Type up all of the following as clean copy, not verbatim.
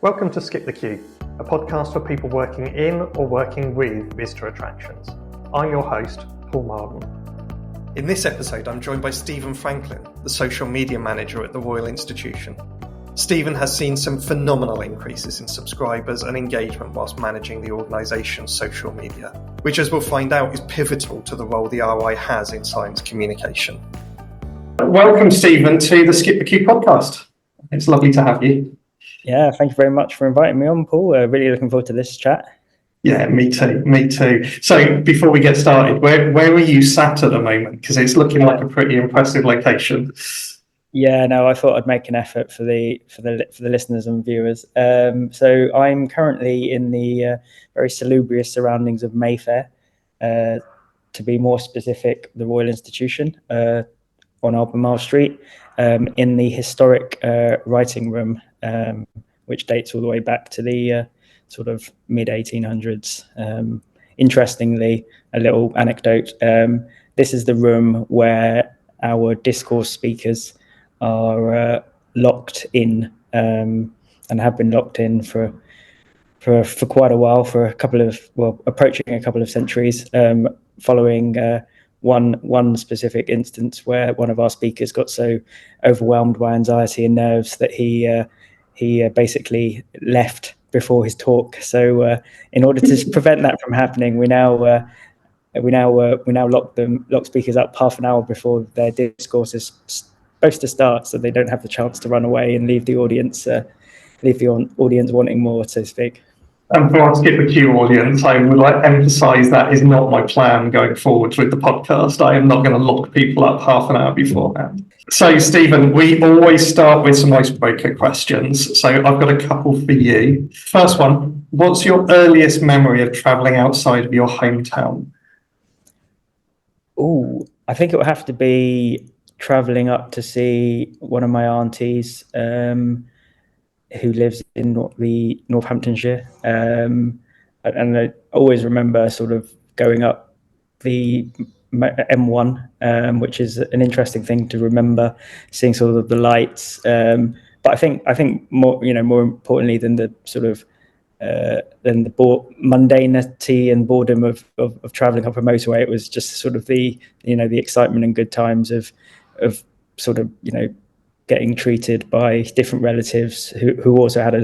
Welcome to Skip the Queue, a podcast for people working in or working with visitor attractions. I'm your host, Paul Marden. In this episode, I'm joined by Stephen Franklin, the social media manager at the Royal Institution. Stephen has seen some phenomenal increases in subscribers and engagement whilst managing the organisation's social media, which, as we'll find out, is pivotal to the role the RI has in science communication. Welcome, Stephen, to the Skip the Queue podcast. It's lovely to have you. Yeah, thank you very much for inviting me on, Paul. Really looking forward to this chat. Yeah, me too. So before we get started, where are you sat at the moment? Because it's looking like a pretty impressive location. Yeah, no, I thought I'd make an effort for the listeners and viewers. So I'm currently in the very salubrious surroundings of Mayfair. To be more specific, the Royal Institution on Albemarle Street, in the historic writing room, which dates all the way back to the sort of mid-1800s. Interestingly, a little anecdote, this is the room where our discourse speakers are locked in, and have been locked in for quite a while, for approaching a couple of centuries, following one specific instance where one of our speakers got so overwhelmed by anxiety and nerves that he basically left before his talk. So in order to prevent that from happening, we now lock speakers up half an hour before their discourse is supposed to start, so they don't have the chance to run away and leave the audience wanting more, so to speak. And for our Skip the Queue audience, I would like to emphasise that is not my plan going forward with the podcast. I am not going to lock people up half an hour beforehand. So, Stephen, we always start with some icebreaker questions. So I've got a couple for you. First one, what's your earliest memory of travelling outside of your hometown? Oh, I think it would have to be travelling up to see one of my aunties, who lives in Northamptonshire, and I always remember sort of going up the M1, which is an interesting thing to remember, seeing sort of the lights. But I think more importantly than the sort of mundanity and boredom of travelling up a motorway, it was just sort of the excitement and good times of sort of getting treated by different relatives who also had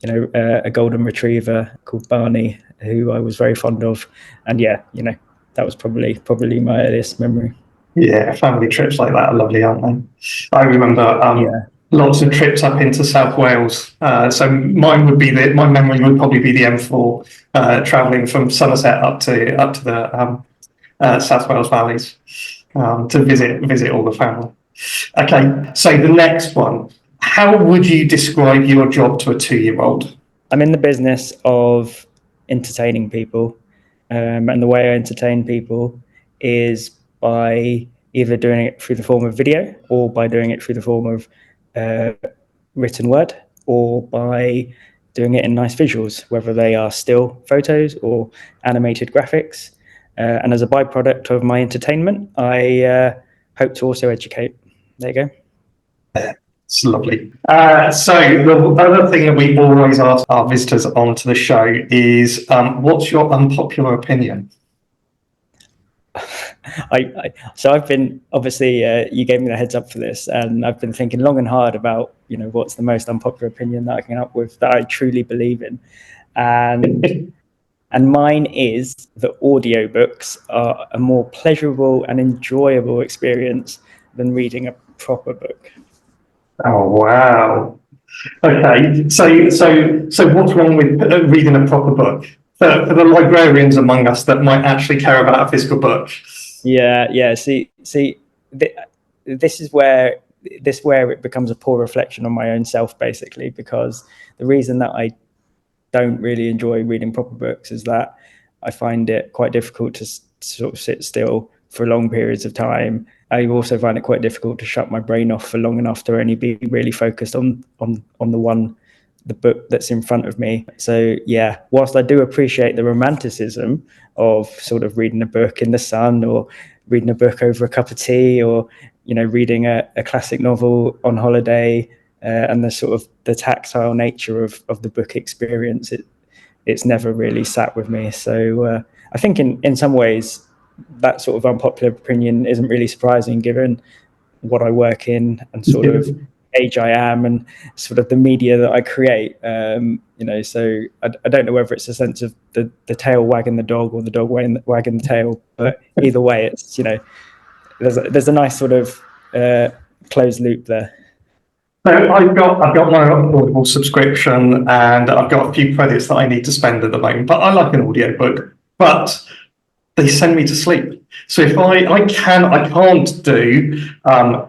a golden retriever called Barney, who I was very fond of, and that was probably my earliest memory. Yeah, family trips like that are lovely, aren't they? I remember lots of trips up into South Wales. So my memory would probably be the M4, travelling from Somerset up to the South Wales valleys to visit all the family. Okay, so the next one. How would you describe your job to a 2-year-old? I'm in the business of entertaining people, and the way I entertain people is by either doing it through the form of video, or by doing it through the form of written word, or by doing it in nice visuals, whether they are still photos or animated graphics. And as a byproduct of my entertainment, I hope to also educate. There you go. It's lovely. So the other thing that we always ask our visitors onto the show is, what's your unpopular opinion? I've been, obviously, you gave me the heads up for this, and I've been thinking long and hard about, what's the most unpopular opinion that I can come up with that I truly believe in, and mine is that audiobooks are a more pleasurable and enjoyable experience than reading a proper book. Oh, wow. Okay, so what's wrong with reading a proper book? For the librarians among us that might actually care about a physical book. Yeah. See, this is where it becomes a poor reflection on my own self, basically, because the reason that I don't really enjoy reading proper books is that I find it quite difficult to sort of sit still for long periods of time. I also find it quite difficult to shut my brain off for long enough to only be really focused on the book that's in front of me. So yeah, whilst I do appreciate the romanticism of sort of reading a book in the sun, or reading a book over a cup of tea, or reading a classic novel on holiday, and the sort of the tactile nature of the book experience, it's never really sat with me. So I think in some ways that sort of unpopular opinion isn't really surprising given what I work in and sort of age I am and sort of the media that I create. So I don't know whether it's a sense of the tail wagging the dog or the dog wagging the tail, but either way, it's, there's a nice sort of closed loop there. So I've got my Audible subscription and I've got a few credits that I need to spend at the moment, but I like an audiobook. But they send me to sleep. So if I can't do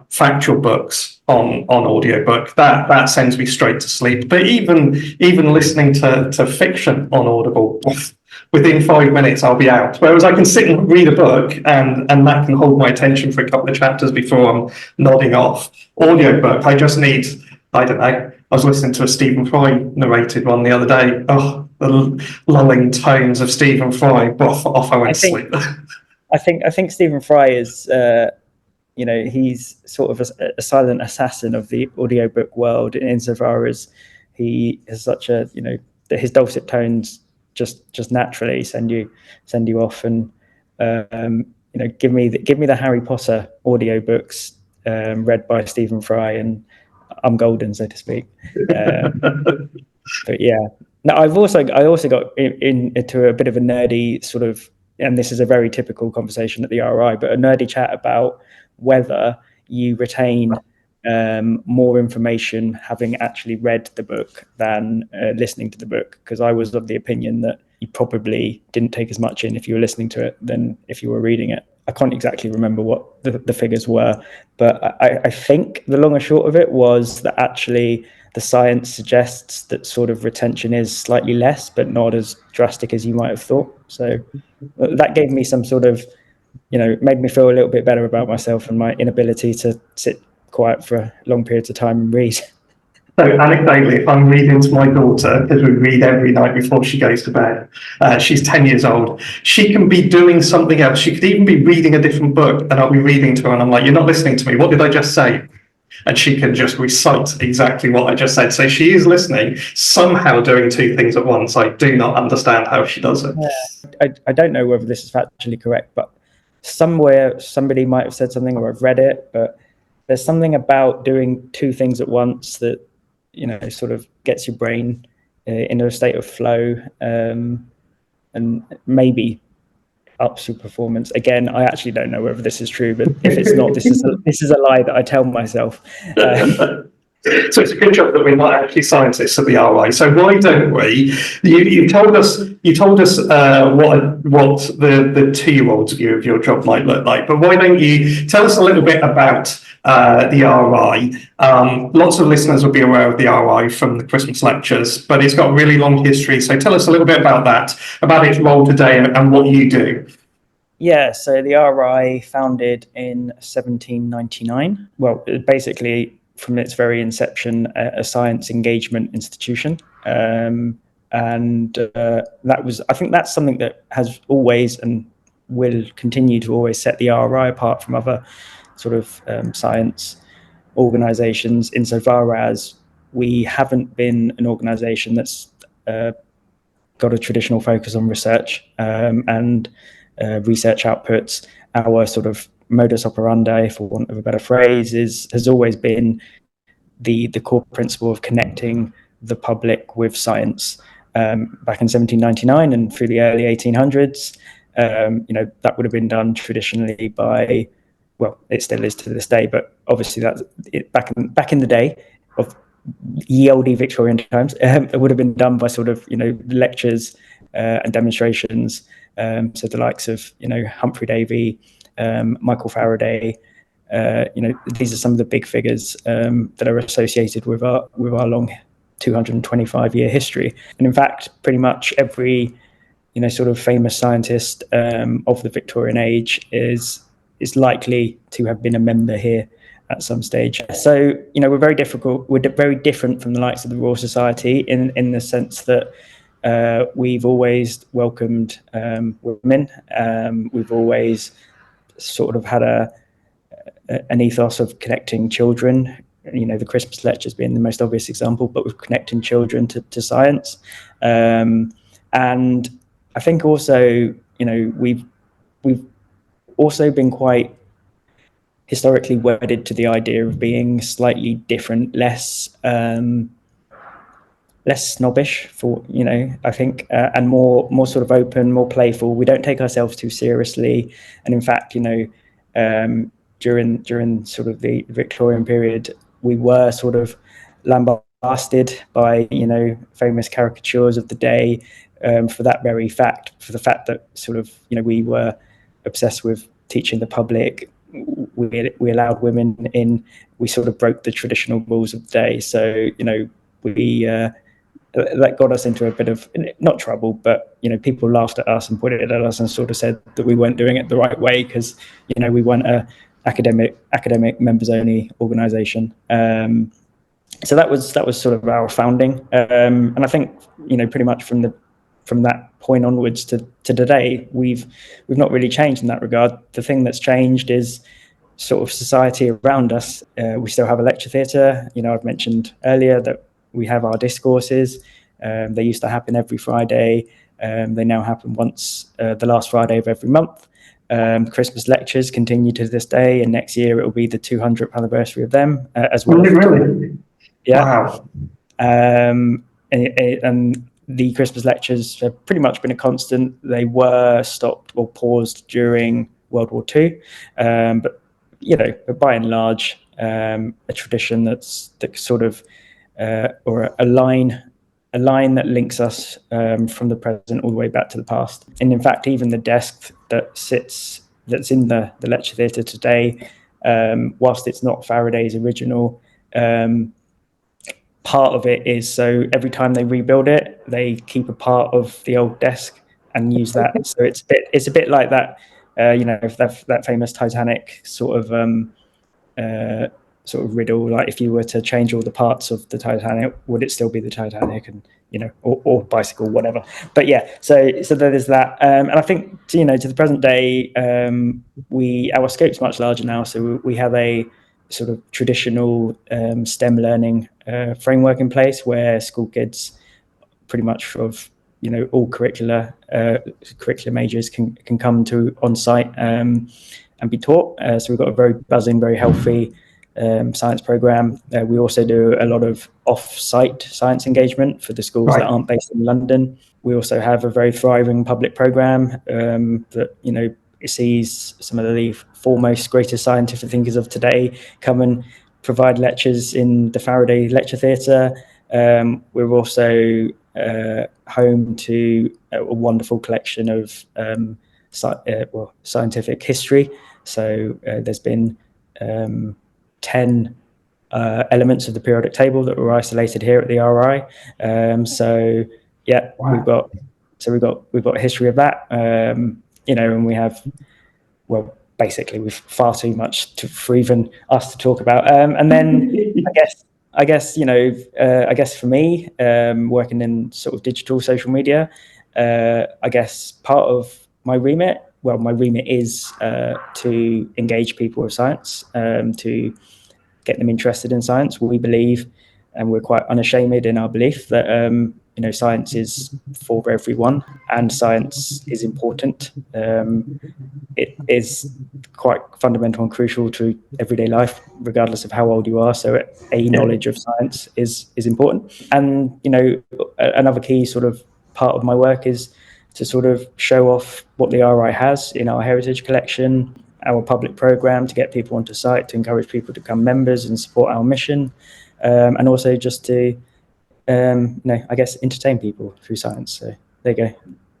factual books on audiobook. That sends me straight to sleep. But even listening to fiction on Audible, within 5 minutes I'll be out. Whereas I can sit and read a book and that can hold my attention for a couple of chapters before I'm nodding off. Audiobook, I just need, I don't know. I was listening to a Stephen Fry narrated one the other day. Oh, the lulling tones of Stephen Fry. Off I went to sleep. I think Stephen Fry is, he's sort of a silent assassin of the audiobook world insofar as he has such a, his dulcet tones just naturally send you off. And give me the Harry Potter audiobooks read by Stephen Fry, and I'm golden, so to speak. But yeah, no, I also got into a bit of a nerdy sort of, and this is a very typical conversation at the RI, but a nerdy chat about whether you retain more information having actually read the book than listening to the book, because I was of the opinion that you probably didn't take as much in if you were listening to it than if you were reading it. I can't exactly remember what the figures were, but I think the long and short of it was that actually the science suggests that sort of retention is slightly less, but not as drastic as you might have thought. So that gave me some sort of, made me feel a little bit better about myself and my inability to sit quiet for long periods of time and read. So anecdotally, if I'm reading to my daughter, because we read every night before she goes to bed, she's 10 years old, she can be doing something else. She could even be reading a different book and I'll be reading to her and I'm like, you're not listening to me. What did I just say? And she can just recite exactly what I just said. So she is listening, somehow doing two things at once. I do not understand how she does it. Yeah. I don't know whether this is factually correct, but somewhere somebody might have said something, or I've read it, but there's something about doing two things at once that, sort of gets your brain in a state of flow, and maybe ups your performance. Again, I actually don't know whether this is true, but if it's not, this is a lie that I tell myself. So it's a good job that we're not actually scientists at the RI. So why don't we? You told us what the 2-year-old's view of your job might look like, but why don't you tell us a little bit about the RI? Lots of listeners will be aware of the RI from the Christmas lectures, but it's got a really long history. So tell us a little bit about that, about its role today and what you do. Yeah, so the RI founded in 1799. Well, basically, from its very inception, a science engagement institution. And that was, I think that's something that has always and will continue to always set the RI apart from other sort of science organizations, insofar as we haven't been an organization that's got a traditional focus on research and research outputs. Our sort of modus operandi, for want of a better phrase, has always been the core principle of connecting the public with science. Back in 1799 and through the early 1800s, that would have been done traditionally by, well, it still is to this day, but obviously that back in the day of ye olde Victorian times, it would have been done by sort of lectures and demonstrations. So the likes of Humphrey Davy, Michael Faraday. These are some of the big figures that are associated with our long 225-year history. And in fact, pretty much every sort of famous scientist of the Victorian age is likely to have been a member here at some stage. So we're very different from the likes of the Royal Society in the sense that we've always welcomed women. We've always sort of had an ethos of connecting children the Christmas lectures being the most obvious example, but with connecting children to science. And I think also, we've also been quite historically wedded to the idea of being slightly different, less snobbish I think, and more sort of open, more playful. We don't take ourselves too seriously. And in fact, during sort of the Victorian period, we were sort of lambasted by, famous caricatures of the day, for that very fact, for the fact that sort of, we were obsessed with teaching the public. We allowed women in. We sort of broke the traditional rules of the day. So, we that got us into a bit of, not trouble, but people laughed at us and pointed at us and sort of said that we weren't doing it the right way because we weren't a academic members only organization. So that was sort of our founding, and I think pretty much from that point onwards to today, we've not really changed in that regard. The thing that's changed is sort of society around us. We still have a lecture theatre. I've mentioned earlier that we have our discourses. They used to happen every Friday. They now happen once the last Friday of every month. Christmas lectures continue to this day, and next year it will be the 200th anniversary of them as well. Really? Yeah. Wow. And the Christmas lectures have pretty much been a constant. They were stopped or paused during World War II, but by and large, a tradition that sort of or a line that links us from the present all the way back to the past. And in fact, even the desk that's in the lecture theatre today, whilst it's not Faraday's original, part of it is, so every time they rebuild it, they keep a part of the old desk and use that. So it's a bit like that, that famous Titanic sort of riddle, like if you were to change all the parts of the Titanic, would it still be the Titanic? And or bicycle, whatever. But yeah, so there is that, and I think to the present day, our scope's much larger now. So we have a sort of traditional STEM learning framework in place where school kids pretty much of all curricular majors can come to on site and be taught. So we've got a very buzzing, very healthy science program. We also do a lot of off-site science engagement for the schools that aren't based in London. We also have a very thriving public program that it sees some of the foremost, greatest scientific thinkers of today come and provide lectures in the Faraday Lecture Theatre. We're also home to a wonderful collection of scientific history. So there's been 10 elements of the periodic table that were isolated here at the RI. So yeah, wow. we've got a history of that. And we have, basically we've far too much for even us to talk about. And then I guess for me, working in sort of digital social media, I guess part of my remit is to engage people with science, to get them interested in science. We believe, and we're quite unashamed in our belief, that science is for everyone and science is important. It is quite fundamental and crucial to everyday life, regardless of how old you are. So knowledge of science is important. And another key sort of part of my work is to sort of show off what the RI has in our heritage collection, our public program, to get people onto site, to encourage people to become members and support our mission, and also just to entertain people through science. So there you go.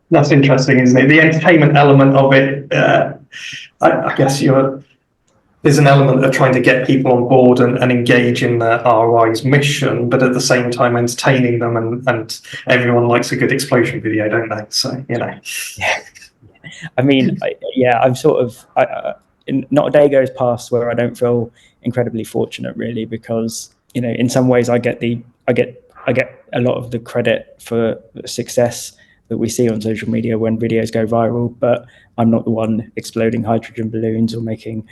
That's interesting, isn't it? The entertainment element of it, I guess there's an element of trying to get people on board and engage in the RI's mission, but at the same time entertaining them, and everyone likes a good explosion video, don't they? So, Yeah. I mean, I'm sort of, not a day goes past where I don't feel incredibly fortunate, really, because, in some ways I get a lot of the credit for success we see on social media when videos go viral, but I'm not the one exploding hydrogen balloons or making,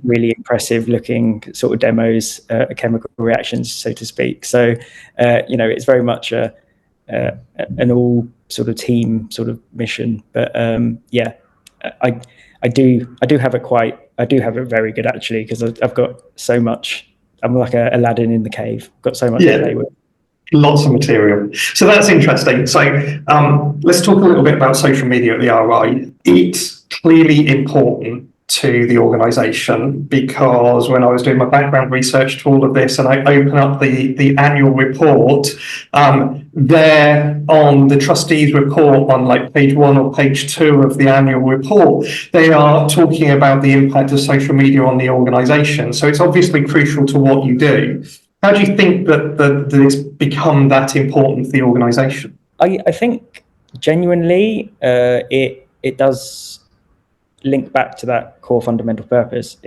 really impressive looking sort of demos, chemical reactions, so to speak. So, it's very much an all sort of team sort of mission. But I do have it very good actually, because I've got so much. I'm like a Aladdin in the cave. Got so much to play with. Lots of material. So that's interesting. So let's talk a little bit about social media at the RI. It's clearly important to the organisation, because when I was doing my background research to all of this, and I open up the annual report, there on the trustees report on like page 1 or page 2 of the annual report, they are talking about the impact of social media on the organisation. So it's obviously crucial to what you do. How do you think that it's become that important for the organisation? I think genuinely it does link back to that core fundamental purpose.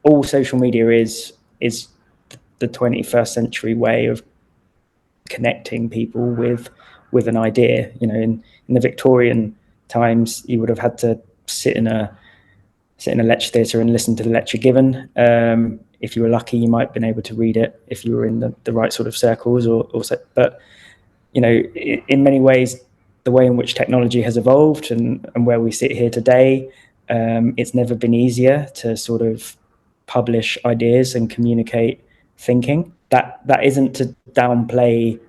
All social media is the 21st century way of connecting people with an idea. In the Victorian times, you would have had to sit in a lecture theatre and listen to the lecture given. If you were lucky, you might have been able to read it if you were in the right sort of circles. But in many ways, the way in which technology has evolved and where we sit here today, it's never been easier to sort of publish ideas and communicate thinking. That isn't to downplay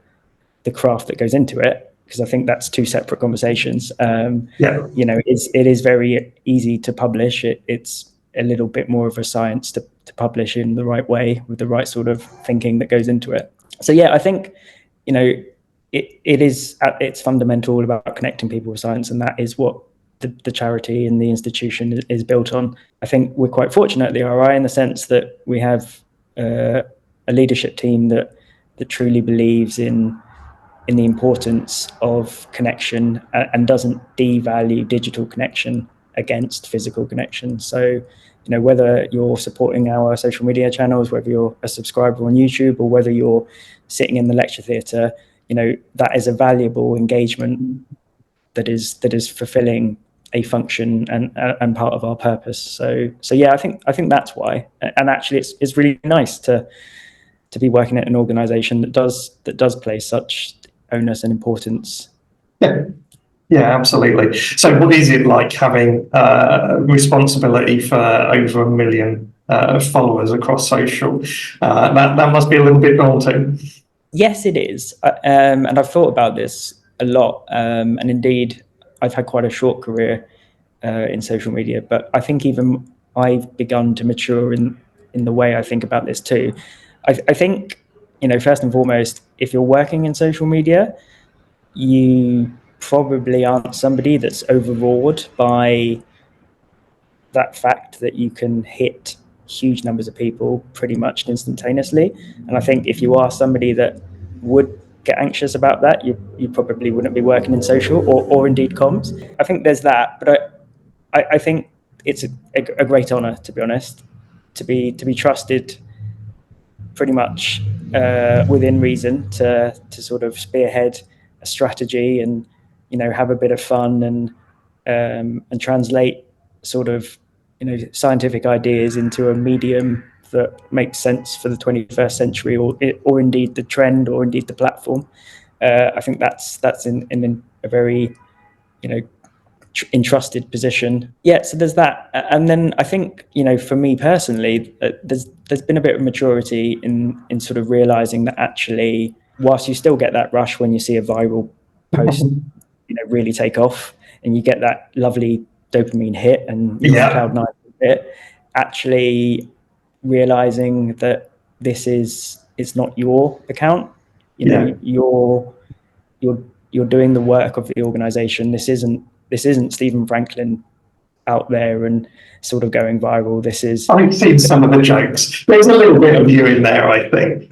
the craft that goes into it, because I think that's two separate conversations. It is very easy to publish. It's a little bit more of a science to publish in the right way with the right sort of thinking that goes into it. So I think it is at its fundamental all about connecting people with science, and that is what the charity and the institution is built on. I think we're quite fortunate at the RI in the sense that we have a leadership team that truly believes in the importance of connection and doesn't devalue digital connection against physical connection. So, whether you're supporting our social media channels, whether you're a subscriber on YouTube, or whether you're sitting in the lecture theatre, that is a valuable engagement that is fulfilling a function and part of our purpose. So I think that's why. And actually, it's really nice to be working at an organisation that does place such onus and importance. Yeah, absolutely. So what is it like having responsibility for over 1 million followers across social? That must be a little bit daunting. Yes, it is. And I've thought about this a lot. And indeed, I've had quite a short career in social media, but I think even I've begun to mature in the way I think about this too. I think, first and foremost, if you're working in social media, you probably aren't somebody that's overawed by that fact that you can hit huge numbers of people pretty much instantaneously. And I think if you are somebody that would get anxious about that, you probably wouldn't be working in social or indeed comms. I think there's that, but I think it's a great honor, to be honest, to be trusted pretty much within reason to sort of spearhead a strategy and have a bit of fun and translate sort of scientific ideas into a medium that makes sense for the 21st century, or indeed the trend, or indeed the platform. I think that's in a very entrusted position. So there's that. And then I think for me personally, there's been a bit of maturity in sort of realizing that actually, whilst you still get that rush when you see a viral post really take off and you get that lovely dopamine hit and cloud nine hit, actually realizing that it's not your account. You're doing the work of the organization. This isn't Stephen Franklin out there and sort of going viral. This is... I've seen some of the jokes. There's a little bit of you in there, I think.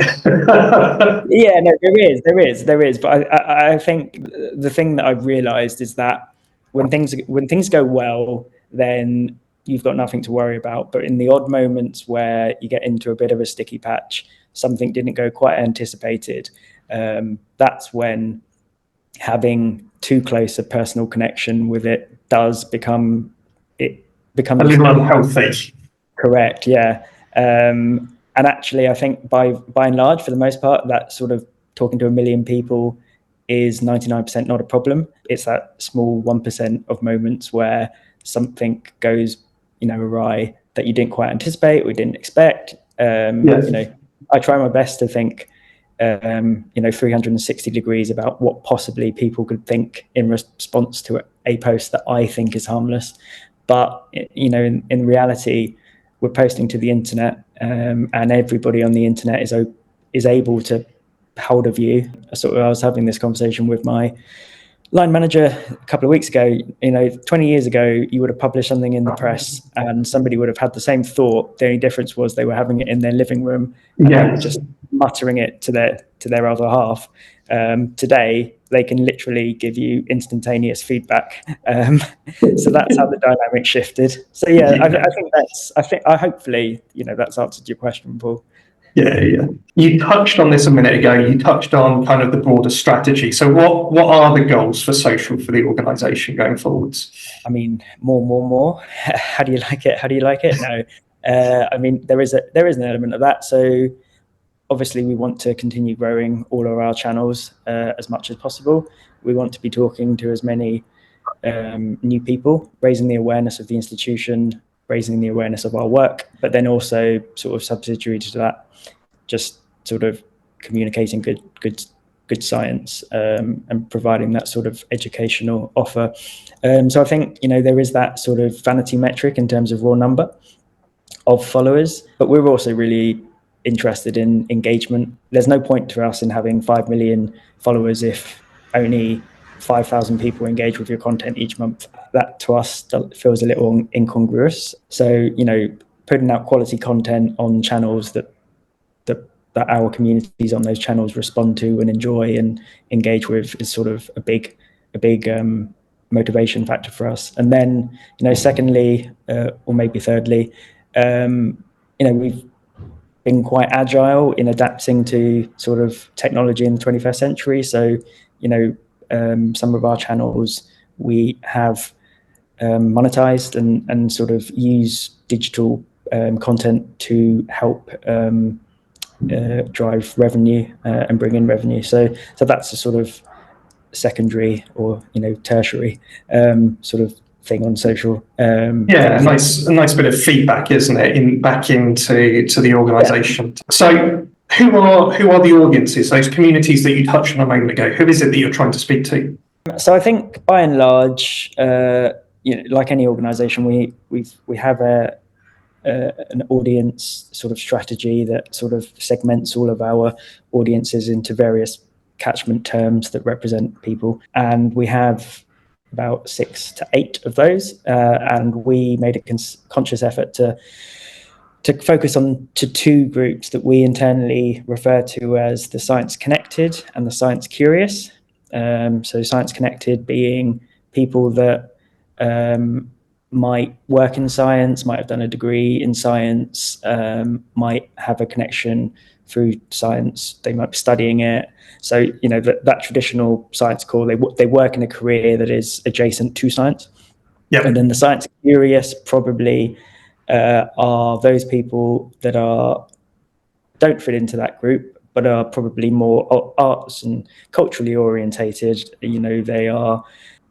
Yeah, no, there is. But I think the thing that I've realized is that when things go well, then you've got nothing to worry about. But in the odd moments where you get into a bit of a sticky patch, something didn't go quite anticipated, that's when having too close a personal connection with it becomes a little unhealthy. Correct, yeah. And actually, I think by and large, for the most part, that sort of talking to 1 million people is 99% not a problem. It's that small 1% of moments where something goes, awry that you didn't quite anticipate or didn't expect. Yes. I try my best to think, 360 degrees about what possibly people could think in response to a post that I think is harmless. But, in reality, we're posting to the internet, and everybody on the internet is able to hold a view. I was having this conversation with my line manager a couple of weeks ago. 20 years ago, you would have published something in the press and somebody would have had the same thought. The only difference was they were having it in their living room and they were just muttering it to their other half. Today, they can literally give you instantaneous feedback. So that's how the dynamic shifted. So yeah, I hopefully, that's answered your question, Paul. Yeah. You touched on this a minute ago. You touched on kind of the broader strategy. So what are the goals for social for the organisation going forwards? I mean, more. How do you like it? No. I mean, there is an element of that. So obviously we want to continue growing all of our channels as much as possible. We want to be talking to as many new people, raising the awareness of the institution, raising the awareness of our work, but then also sort of subsidiary to that, just sort of communicating good science and providing that sort of educational offer. So I think, there is that sort of vanity metric in terms of raw number of followers, but we're also really interested in engagement. There's no point to us in having 5 million followers if only 5,000 people engage with your content each month. That to us feels a little incongruous. So, putting out quality content on channels that our communities on those channels respond to and enjoy and engage with is sort of a big motivation factor for us. And then, secondly, or maybe thirdly, we've been quite agile in adapting to sort of technology in the 21st century. So, some of our channels we have monetized and sort of use digital content to help drive revenue and bring in revenue. So that's a sort of secondary or tertiary sort of thing on social. A nice bit of feedback, isn't it, back into the organisation. Yeah. So who are the audiences, those communities that you touched on a moment ago? Who is it that you're trying to speak to? So I think by and large, like any organisation, we have an audience sort of strategy that sort of segments all of our audiences into various catchment terms that represent people, and we have about 6 to 8 of those, and we made a conscious effort to focus on to 2 groups that we internally refer to as the science connected and the science curious. So science connected being people that might work in science, might have done a degree in science, might have a connection through science, they might be studying it. So, that traditional science core, they work in a career that is adjacent to science. Yep. And then the science curious probably are those people that don't fit into that group, but are probably more arts and culturally orientated. They are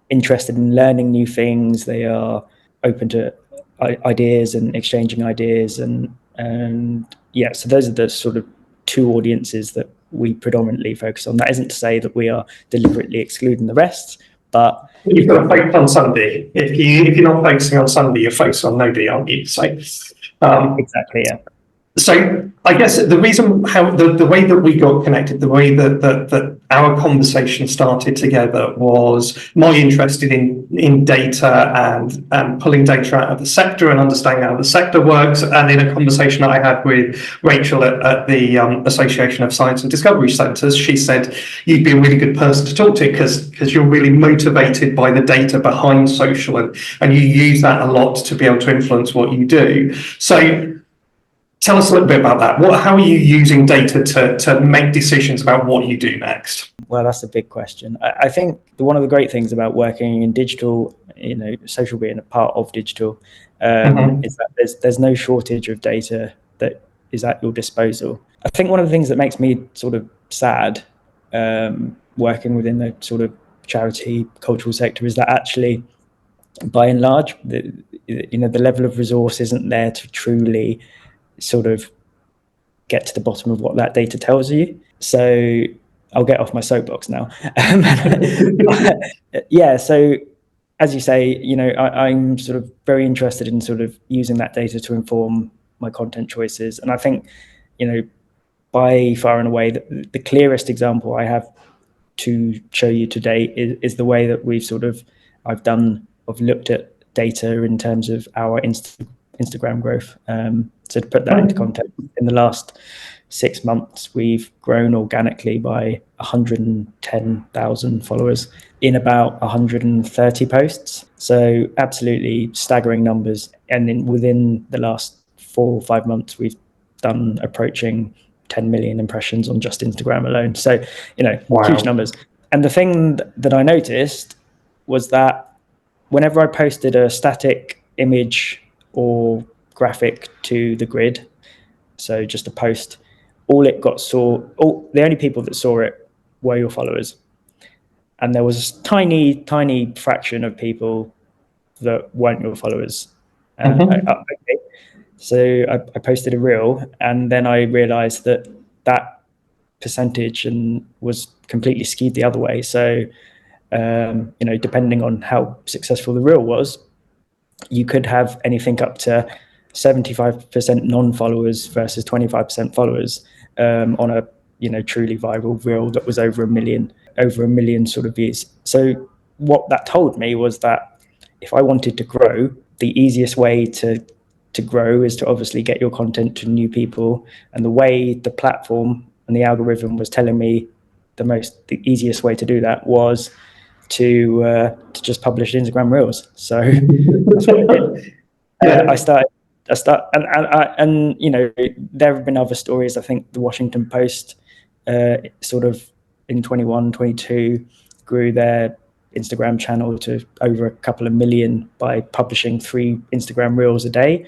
interested in learning new things. They are open to ideas and exchanging ideas, and so those are the sort of 2 audiences that we predominantly focus on. That isn't to say that we are deliberately excluding the rest, but you've got to focus on somebody. If you're not focusing on somebody, you're focused on nobody, aren't you? So exactly, yeah. So I guess the reason how the way that we got connected, the way that our conversation started together was my interest in data and pulling data out of the sector and understanding how the sector works. And in a conversation that I had with Rachel at the Association of Science and Discovery Centres, she said, you'd be a really good person to talk to because you're really motivated by the data behind social and you use that a lot to be able to influence what you do. So Tell us a little bit about that. How are you using data to make decisions about what you do next? Well, that's a big question. I think one of the great things about working in digital, social being a part of digital, is that there's no shortage of data that is at your disposal. I think one of the things that makes me sort of sad, working within the sort of charity cultural sector, is that actually, by and large, the level of resource isn't there to truly sort of get to the bottom of what that data tells you. So I'll get off my soapbox now. Yeah, so as you say, I'm sort of very interested in sort of using that data to inform my content choices. And I think, by far and away, the clearest example I have to show you today is the way that I've looked at data in terms of our Instagram growth. So to put that into context, in the last 6 months, we've grown organically by 110,000 followers in about 130 posts. So absolutely staggering numbers. And then within the last 4 or 5 months, we've done approaching 10 million impressions on just Instagram alone. So, Wow. Huge numbers. And the thing that I noticed was that whenever I posted a static image or graphic to the grid, so just a post, the only people that saw it were your followers. And there was a tiny, tiny fraction of people that weren't your followers. So I posted a reel, and then I realized that percentage was completely skewed the other way. So, depending on how successful the reel was, you could have anything up to 75% non-followers versus 25% followers on a truly viral reel that was over a million sort of views. So what that told me was that if I wanted to grow, the easiest way to grow is to obviously get your content to new people. And the way the platform and the algorithm was telling me the easiest way to do that was to just publish Instagram reels. So that's what I did. I started, and there have been other stories. I think the Washington Post, sort of in 21, 22, grew their Instagram channel to over a couple of million by publishing 3 Instagram reels a day.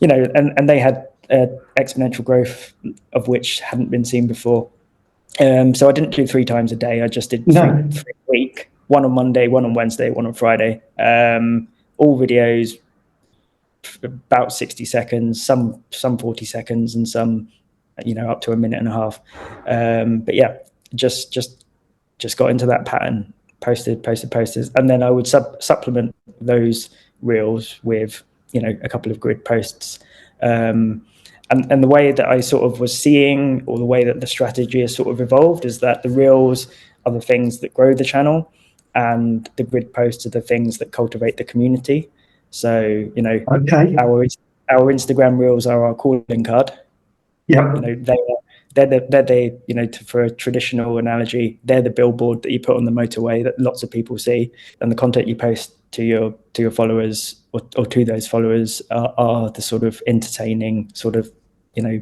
And they had exponential growth of which hadn't been seen before. So I didn't do 3 times a day. I just did 3 a week. One on Monday, one on Wednesday, one on Friday. All videos about 60 seconds, some 40 seconds, and some, up to a minute and a half. But yeah, just got into that pattern. Posted, and then I would supplement those reels with, a couple of grid posts. And the way that I sort of was seeing, or the way that the strategy has sort of evolved, is that the reels are the things that grow the channel, and the grid posts are the things that cultivate the community. So, our Instagram reels are our calling card. Yeah. They're the for a traditional analogy, they're the billboard that you put on the motorway that lots of people see, and the content you post to your followers or to those followers are the sort of entertaining sort of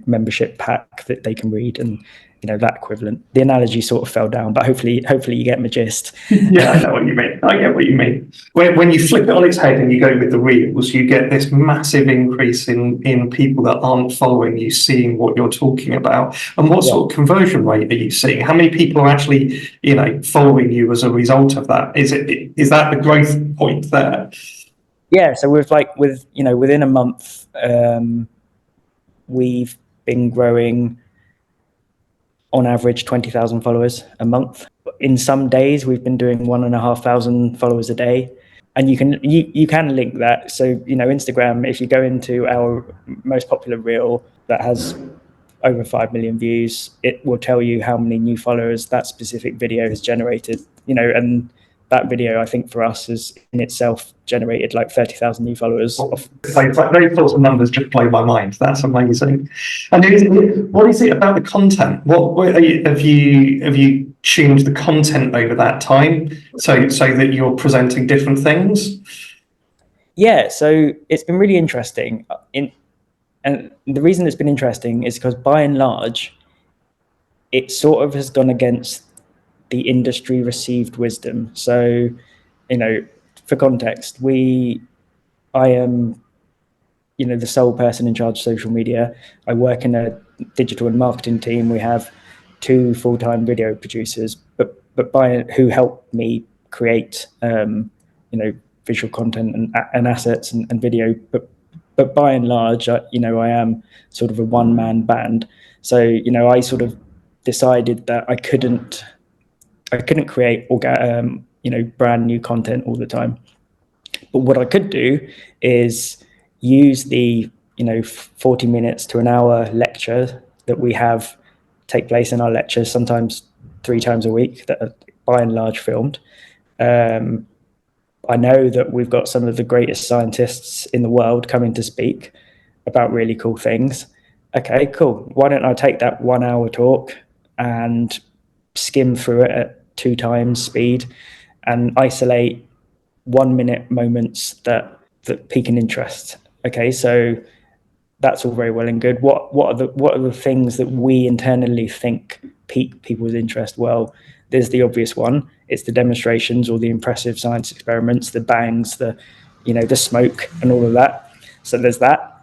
membership pack that they can read, and that equivalent. The analogy sort of fell down, but hopefully you get my gist. Yeah, I know what you mean. I get what you mean. When you flip it on its head and you go with the reels, you get this massive increase in people that aren't following you seeing what you're talking about. And what sort of conversion rate are you seeing? How many people are actually, following you as a result of that? Is that the growth point there? Yeah, so within a month, we've been growing on average 20,000 followers a month. In some days, we've been doing 1,500 followers a day, and you can link that. So Instagram, if you go into our most popular reel that has over 5 million views, it will tell you how many new followers that specific video has generated. And that video, I think, for us, has in itself generated like 30,000 new followers. Those sorts of numbers just blow my mind. That's amazing. And what is it about the content? Have you tuned the content over that time so that you're presenting different things? Yeah, so it's been really interesting. And the reason it's been interesting is because by and large, it sort of has gone against the industry received wisdom. So, for context, I am, the sole person in charge of social media. I work in a digital and marketing team. We have 2 full-time video producers, but who help me create, visual content and assets and video. But by and large, I am sort of a one-man band. So, I sort of decided that I couldn't create brand new content all the time. But what I could do is use the 40 minutes to an hour lecture that we have take place in our lectures, sometimes 3 times a week, that are by and large filmed. I know that we've got some of the greatest scientists in the world coming to speak about really cool things. Okay, cool. Why don't I take that 1 hour talk and skim through it at 2 times speed and isolate 1 minute moments that pique an interest. Okay, so that's all very well and good. What are the things that we internally think pique people's interest? Well, there's the obvious one. It's the demonstrations or the impressive science experiments, the bangs, the smoke and all of that. So there's that.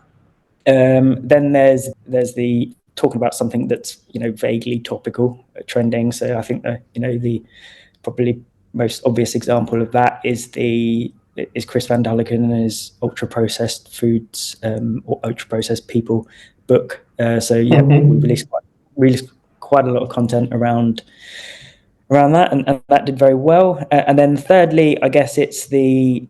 Then there's the talking about something that's vaguely topical, trending. So I think the probably most obvious example of that is Chris Van Dulliken and his ultra processed foods or ultra processed people book. We released quite a lot of content around that, and that did very well. And then thirdly, I guess it's the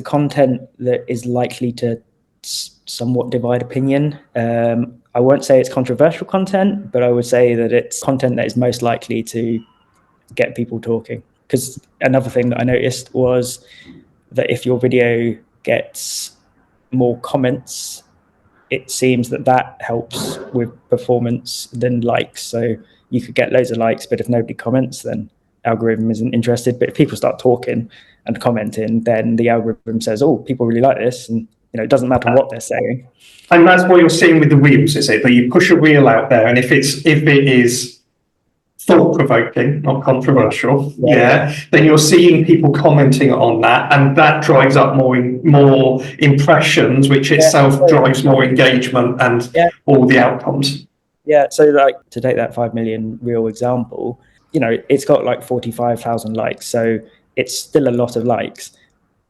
content that is likely to somewhat divide opinion. I won't say it's controversial content, but I would say that it's content that is most likely to get people talking. Because another thing that I noticed was that if your video gets more comments, it seems that helps with performance than likes. So you could get loads of likes, but if nobody comments, then algorithm isn't interested. But if people start talking and commenting, then the algorithm says, oh, people really like this. And it doesn't matter what they're saying. And that's what you're seeing with the reels, is it? That you push a reel out there, and if it is thought-provoking, not controversial, then you're seeing people commenting on that, and that drives up more impressions, which itself drives more engagement and all the outcomes. Yeah, so like to take that 5 million reel example, it's got like 45,000 likes, so it's still a lot of likes.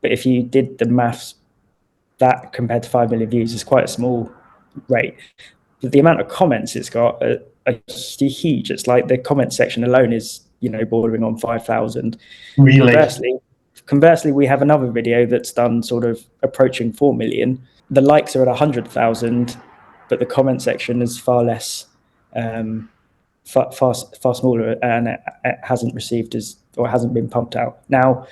But if you did the maths, that compared to 5 million views is quite a small rate. But the amount of comments it's got are huge. It's like the comment section alone is bordering on 5,000. Really? Conversely, we have another video that's done sort of approaching 4 million. The likes are at 100,000, but the comment section is far less, far smaller, and it hasn't hasn't been pumped out. Now,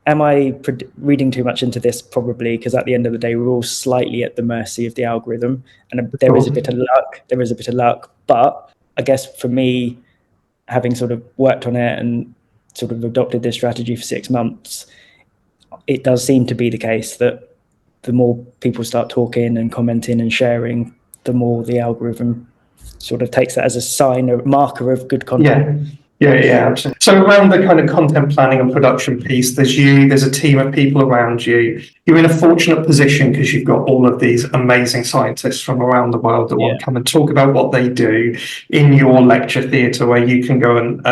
am I reading too much into this? Probably, because at the end of the day, we're all slightly at the mercy of the algorithm, and there is a bit of luck. But I guess for me, having sort of worked on it and sort of adopted this strategy for 6 months, it does seem to be the case that the more people start talking and commenting and sharing, the more the algorithm sort of takes that as a marker of good content. Yeah, absolutely. So around the kind of content planning and production piece, there's a team of people around you. You're in a fortunate position because you've got all of these amazing scientists from around the world that want to come and talk about what they do in your lecture theatre, where you can go and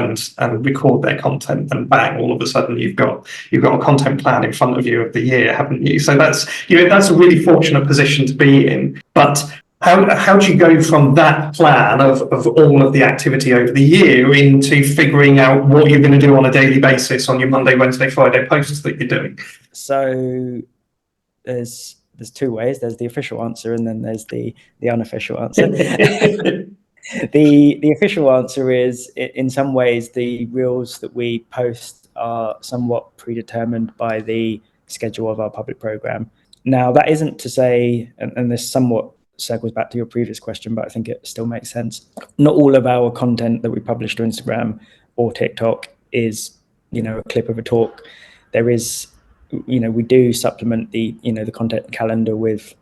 record their content, and bang, all of a sudden you've got a content plan in front of you of the year, haven't you? So that's a really fortunate position to be in. But how do you go from that plan of all of the activity over the year into figuring out what you're going to do on a daily basis on your Monday, Wednesday, Friday posts that you're doing? So there's 2 ways. There's the official answer, and then there's the unofficial answer. The official answer is, in some ways, the reels that we post are somewhat predetermined by the schedule of our public program. Now, that isn't to say, and this somewhat circles back to your previous question, but I think it still makes sense. Not all of our content that we publish to Instagram or TikTok is, a clip of a talk. There is, we do supplement the content calendar with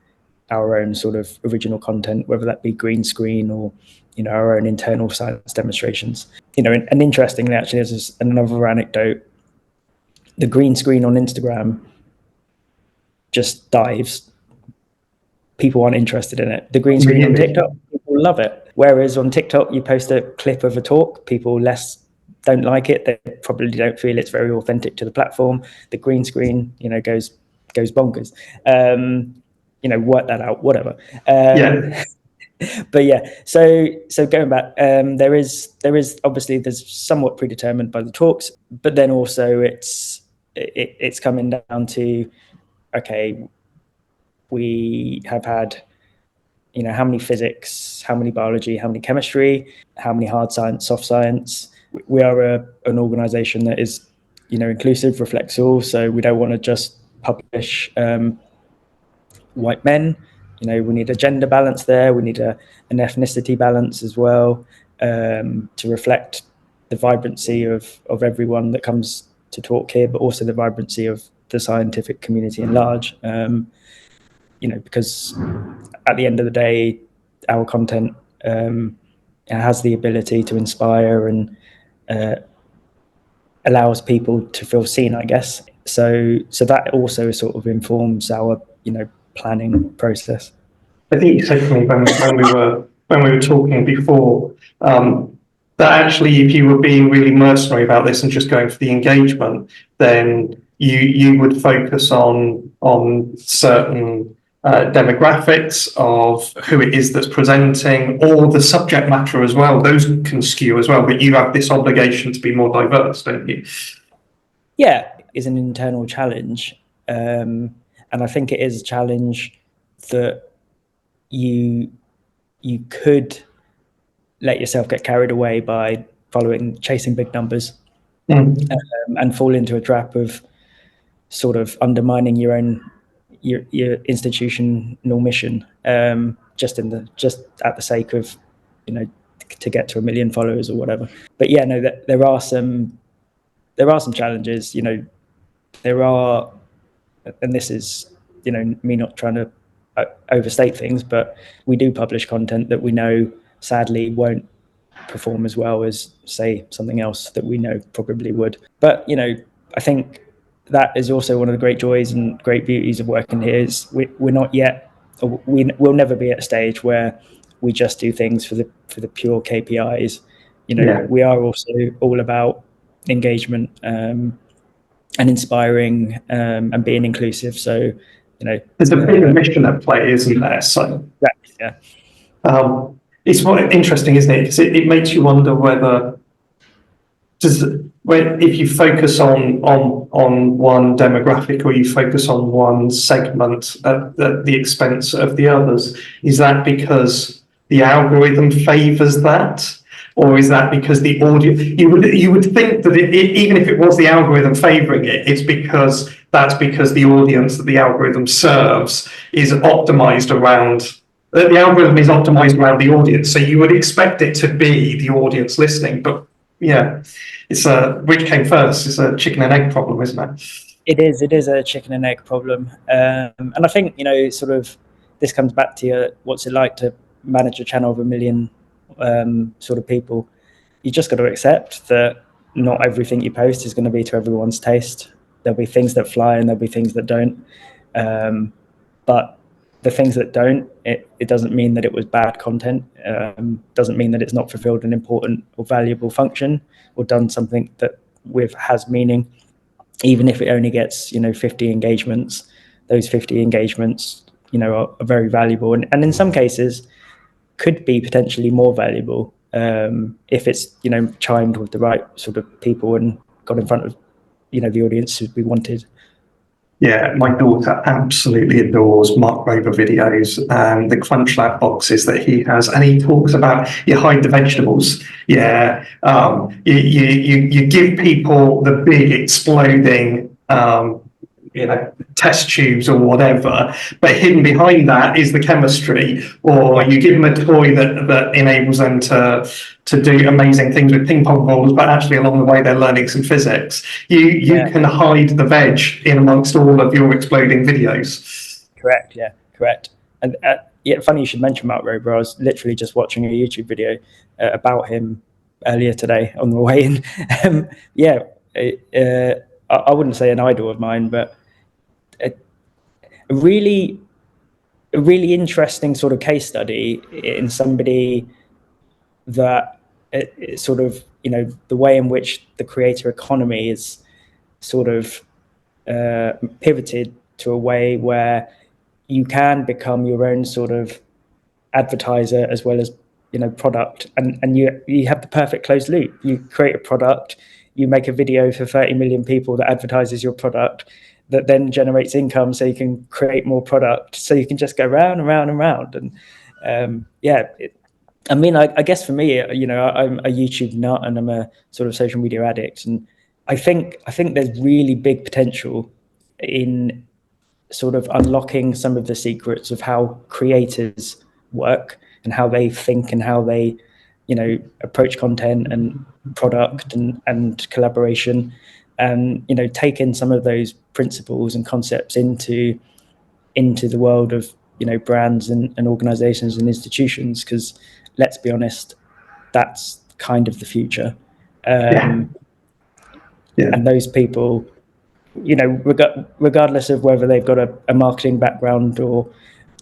our own sort of original content, whether that be green screen or, our own internal science demonstrations. And interestingly, actually, there's another anecdote. The green screen on Instagram just dives. People aren't interested in it. The green screen on TikTok, people love it. Whereas on TikTok, you post a clip of a talk, people don't like it. They probably don't feel it's very authentic to the platform. The green screen, goes bonkers. Work that out, whatever. But yeah, so going back, there is obviously there's somewhat predetermined by the talks, but then also it's coming down to, okay, we have had, how many physics, how many biology, how many chemistry, how many hard science, soft science. We are an organisation that is, inclusive, reflects all. So we don't want to just publish white men. We need a gender balance there. We need an ethnicity balance as well, to reflect the vibrancy of everyone that comes to talk here, but also the vibrancy of the scientific community in large. Because at the end of the day, our content has the ability to inspire and allows people to feel seen, I guess. So that also sort of informs our, planning process. I think you said to me when we were talking before, that actually, if you were being really mercenary about this and just going for the engagement, then you would focus on certain demographics of who it is that's presenting, or the subject matter as well. Those can skew as well, but you have this obligation to be more diverse, don't you? Yeah, it's an internal challenge. And I think it is a challenge that you could let yourself get carried away by chasing big numbers, and fall into a trap of sort of undermining your institutional mission, just at the sake of, to get to 1 million followers or whatever. But yeah, no, there are some challenges. There are, and this is, me not trying to overstate things, but we do publish content that we know sadly won't perform as well as, say, something else that we know probably would. But I think that is also one of the great joys and great beauties of working here, is we're not yet, or we'll never be at a stage where we just do things for the pure KPIs. We are also all about engagement, and inspiring, and being inclusive. So, there's a bigger mission at play, isn't there? So, yeah. It's interesting, isn't it? Because it makes you wonder whether if you focus on one demographic, or you focus on one segment at the expense of the others, is that because the algorithm favours that? Or is that because the audience? You would think that even if it was the algorithm favouring it, it's because the audience that the algorithm serves is optimised around. The algorithm is optimised around the audience, so you would expect it to be the audience listening. But yeah, it's which came first? It's a chicken and egg problem, isn't it? It is a chicken and egg problem, and I think sort of this comes back to what's it like to manage a channel of 1 million sort of people. You just got to accept that not everything you post is going to be to everyone's taste. There'll be things that fly and there'll be things that don't. But the things that don't, it doesn't mean that it was bad content. Doesn't mean that it's not fulfilled an important or valuable function, or done something that has meaning. Even if it only gets 50 engagements, those 50 engagements are very valuable, and in some cases could be potentially more valuable if it's chimed with the right sort of people and got in front of the audience we wanted. Yeah, my daughter absolutely adores Mark Rober videos and the Crunch Lab boxes that he has, and he talks about you hide the vegetables. Yeah, you give people the big exploding test tubes or whatever, but hidden behind that is the chemistry. Or you give them a toy that enables them to do amazing things with ping pong balls, but actually along the way they're learning some physics. You can hide the veg in amongst all of your exploding videos. Correct. And yeah, funny you should mention Mark Rober. I was literally just watching a YouTube video about him earlier today on the way in. Yeah, I wouldn't say an idol of mine, but a really interesting sort of case study in somebody that it sort of, the way in which the creator economy is sort of pivoted to a way where you can become your own sort of advertiser as well as product, and you have the perfect closed loop. You create a product, you make a video for 30 million people that advertises your product, that then generates income, so you can create more product, so you can just go round and round and round. And I guess for me, I'm a YouTube nut and I'm a sort of social media addict, and I think there's really big potential in sort of unlocking some of the secrets of how creators work and how they think and how they, approach content and product and collaboration, and take in some of those principles and concepts into the world of brands and organizations and institutions, because let's be honest, that's kind of the future. Yeah. And those people, regardless of whether they've got a marketing background or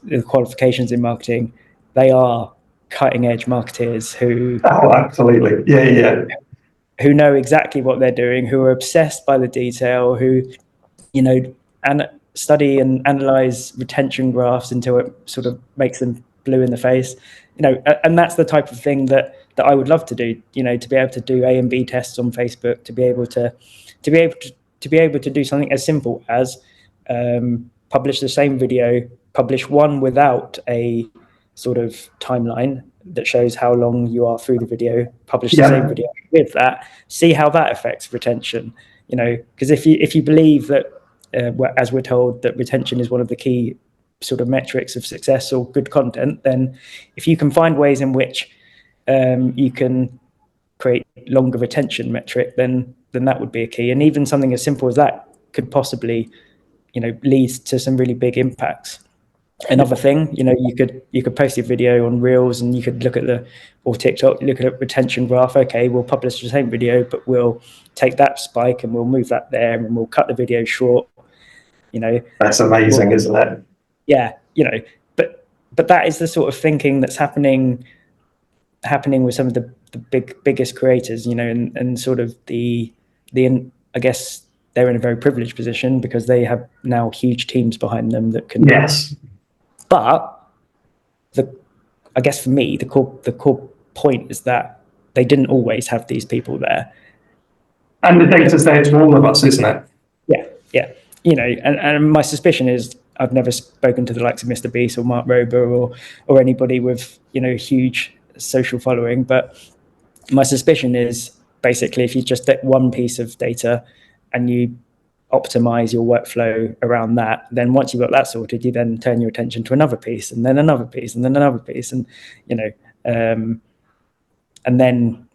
the qualifications in marketing, they are cutting edge marketeers who absolutely, who know exactly what they're doing, who are obsessed by the detail, who and study and analyze retention graphs until it sort of makes them blue in the face. And that's the type of thing that I would love to do, to be able to do A and B tests on Facebook, to be able to do something as simple as publish the same video, publish one without a sort of timeline that shows how long you are through the video, publish the same video with that, see how that affects retention. Because if you believe that, as we're told, that retention is one of the key sort of metrics of success or good content, then if you can find ways in which you can create longer retention metric, then that would be a key. And even something as simple as that could possibly, lead to some really big impacts. Another thing, you could post your video on Reels and you could look at or TikTok, look at a retention graph. Okay, we'll publish the same video, but we'll take that spike and we'll move that there and we'll cut the video short. That's amazing, isn't it? Yeah, but that is the sort of thinking that's happening with some of the biggest creators, and sort of the I guess they're in a very privileged position because they have now huge teams behind them that can. Yes. But I guess for me, the core point is that they didn't always have these people there. And the data's there to all of us, isn't it? Yeah. And my suspicion is I've never spoken to the likes of Mr. Beast or Mark Rober or anybody with, huge social following. But my suspicion is basically if you just take one piece of data and you optimize your workflow around that, then once you've got that sorted, you then turn your attention to another piece and then another piece and then another piece. And, and then,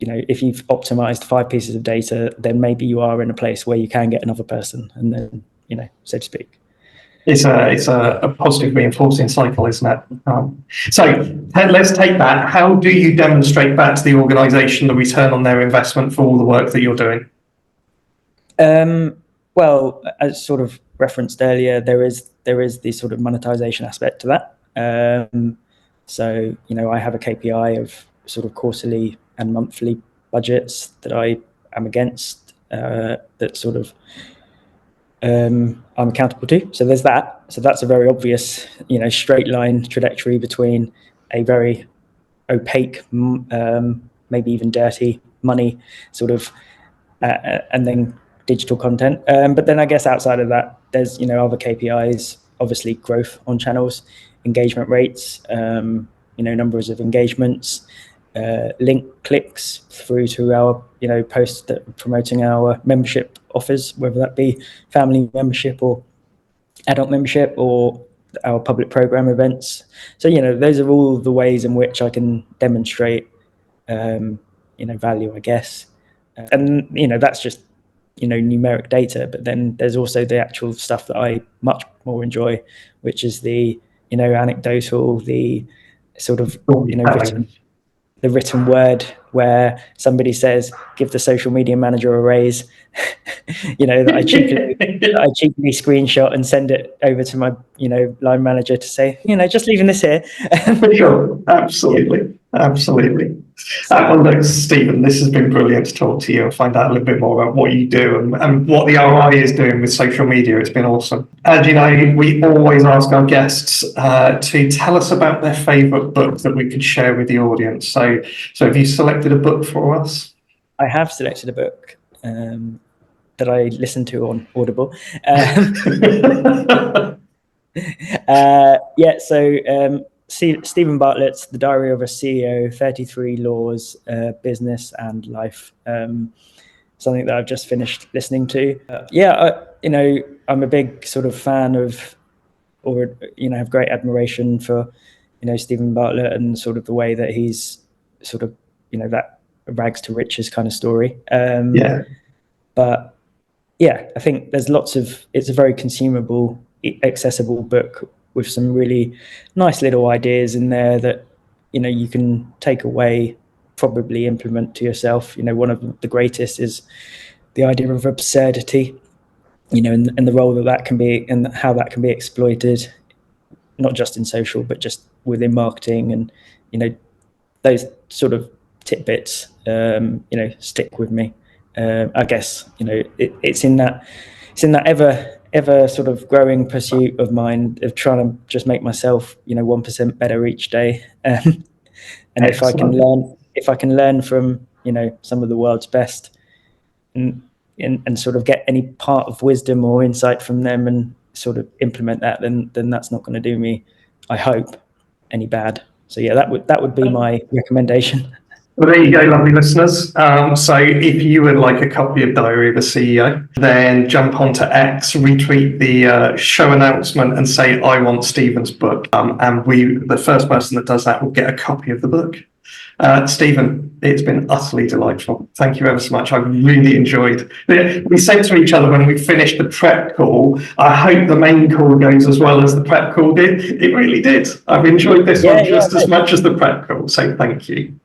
if you've optimized 5 pieces of data, then maybe you are in a place where you can get another person and then, so to speak. It's a positive reinforcing cycle, isn't it? So let's take that. How do you demonstrate back to the organisation the return on their investment for all the work that you're doing? Well, as sort of referenced earlier, there is the sort of monetization aspect to that. So, I have a KPI of sort of quarterly and monthly budgets that I am against, that sort of I'm accountable to. So there's that. So that's a very obvious, straight line trajectory between a very opaque, maybe even dirty money sort of, and then digital content. But then I guess outside of that, there's, other KPIs, obviously growth on channels, engagement rates, numbers of engagements, link clicks through to our, posts that are promoting our membership offers, whether that be family membership or adult membership or our public program events. So, those are all the ways in which I can demonstrate, value, I guess. And, that's just, numeric data. But then there's also the actual stuff that I much more enjoy, which is the, anecdotal, the sort of, written word where somebody says, give the social media manager a raise, that I cheaply screenshot and send it over to my, line manager to say, just leaving this here. For sure. Absolutely. Absolutely. Well, look, Stephen, this has been brilliant to talk to you and find out a little bit more about what you do and what the RI is doing with social media. It's been awesome. And, we always ask our guests to tell us about their favourite book that we could share with the audience. So have you selected a book for us? I have selected a book that I listened to on Audible. Stephen Bartlett's The Diary of a CEO, 33 Laws, Business and Life. Something that I've just finished listening to. I'm a big sort of fan of, have great admiration for, Stephen Bartlett and sort of the way that he's sort of, that rags to riches kind of story. But yeah, I think there's it's a very consumable, accessible book with some really nice little ideas in there that, you can take away, probably implement to yourself. One of the greatest is the idea of absurdity, and the role that can be and how that can be exploited, not just in social, but just within marketing. And, those sort of tidbits, stick with me. I guess, it's in that ever sort of growing pursuit of mine of trying to just make myself, 1% better each day. And if I can learn from, some of the world's best and sort of get any part of wisdom or insight from them and sort of implement that, then that's not going to do me, I hope, any bad. So yeah, that would be my recommendation. Well, there you go, lovely listeners. So if you would like a copy of Diary of a CEO, then jump onto X, retweet the show announcement and say, I want Stephen's book. And the first person that does that will get a copy of the book. Stephen, it's been utterly delightful. Thank you ever so much. I've really enjoyed it. We said to each other when we finished the prep call, I hope the main call goes as well as the prep call did. It really did. I've enjoyed this one just as much as the prep call. So thank you.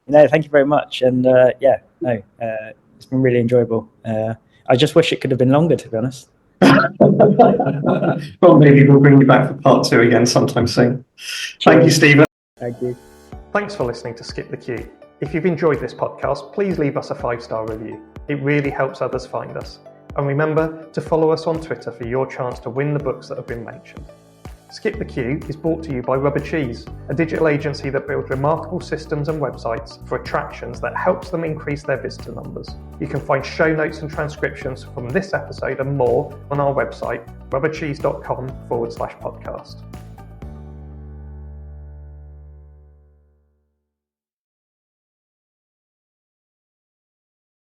No, thank you very much. And it's been really enjoyable. I just wish it could have been longer, to be honest. Well, maybe we'll bring you back for part 2 again sometime soon. Thank you, Stephen. Thank you. Thanks for listening to Skip the Queue. If you've enjoyed this podcast, please leave us a 5-star review. It really helps others find us. And remember to follow us on Twitter for your chance to win the books that have been mentioned. Skip the Queue is brought to you by Rubber Cheese, a digital agency that builds remarkable systems and websites for attractions that helps them increase their visitor numbers. You can find show notes and transcriptions from this episode and more on our website, rubbercheese.com/podcast.